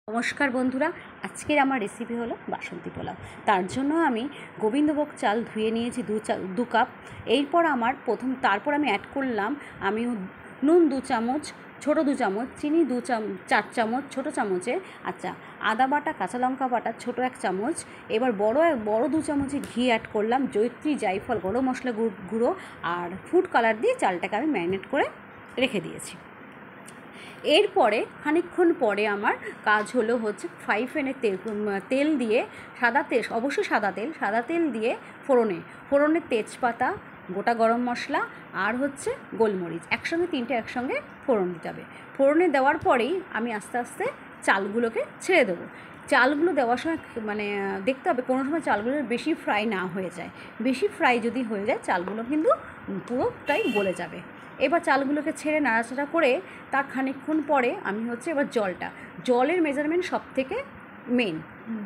নমস্কার বন্ধুরা, আজকের আমার রেসিপি হলো বাসন্তী পোলাও। তার জন্য আমি গোবিন্দভোগ চাল ধুয়ে নিয়েছি দু কাপ। এরপর তারপর আমি অ্যাড করলাম নুন 2 চামচ, ছোটো 2 চামচ, চিনি 4 চামচ ছোটো চামচে, আচ্ছা, আদা বাটা, কাঁচা লঙ্কা বাটা ছোটো 1 চামচ। এবার বড় 2 চামচে ঘি অ্যাড করলাম, জয়িত্রী, জায়ফল, গরম মশলা গুঁড়ো আর ফুড কালার দিয়ে চালটাকে আমি ম্যারিনেট করে রেখে দিয়েছি। এরপরে খানিকক্ষণ পরে আমার কাজ হচ্ছে ফ্রাই প্যানে তেল দিয়ে, অবশ্যই সাদা তেল দিয়ে ফোড়নে তেজপাতা, গোটা গরম মশলা আর গোলমরিচ তিনটে একসঙ্গে ফোড়ন দিতে হবে। ফোড়নে দেওয়ার পরেই আমি আস্তে আস্তে চালগুলোকে ছেড়ে দেবো। চালগুলো দেওয়ার সময় দেখতে হবে কোনো সময় চালগুলোর বেশি ফ্রাই না হয়ে যায়। বেশি ফ্রাই যদি হয়ে যায় চালগুলো কিন্তু পুরোটাই গলে যাবে। এবার চালগুলোকে ছেড়ে নাড়াচাড়া করে তার খানিকক্ষণ পরে আমি এবার জলের মেজারমেন্ট সবথেকে মেন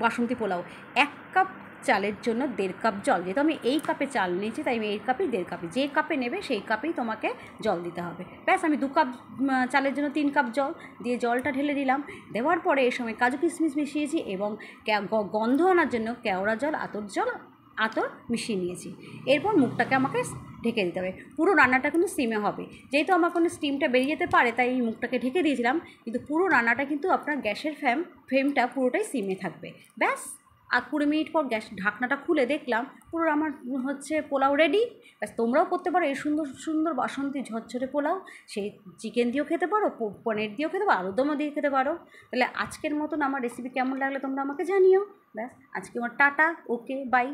বাসন্তী পোলাও। 1 কাপ চালের জন্য 1.5 কাপ জল, যেহেতু আমি এই কাপে চাল নিয়েছি তাই আমি এই কাপেই 1.5 কাপে, যে কাপে নেবে সেই কাপেই তোমাকে জল দিতে হবে। ব্যাস, আমি 2 কাপ চালের জন্য 3 কাপ জল দিয়ে জলটা ঢেলে দিলাম। দেওয়ার পরে এই সময় কাজু কিশমিশ মিশিয়েছি এবং গন্ধ আনার জন্য কেওড়া জল, আতর মিশিয়ে নিয়েছি। এরপর মুখটাকে আমাকে ঢেকে দিতে হবে। পুরো রান্নাটা কিন্তু সিমে হবে, যেহেতু আমার কোনো স্টিমটা বেরিয়ে যেতে পারে তাই এই মুখটাকে ঢেকে দিয়েছিলাম, কিন্তু পুরো রান্নাটা কিন্তু আপনার গ্যাসের ফ্লেমটা পুরোটাই সিমে থাকবে। ব্যাস, আর 20 মিনিট পর গ্যাস ঢাকনাটা খুলে দেখলাম পুরো আমার পোলাও রেডি। ব্যাস, তোমরাও করতে পারো এই সুন্দর সুন্দর বাসন্তী ঝরঝরে পোলাও। সেই চিকেন দিয়েও খেতে পারো, পনির দিয়েও খেতে পারো, আলুদমও দিয়ে খেতে পারো। তাহলে আজকের মতন আমার রেসিপি কেমন লাগলে তোমরা আমাকে জানিও। ব্যাস, আজকে আমার টাটা, ওকে, বাই।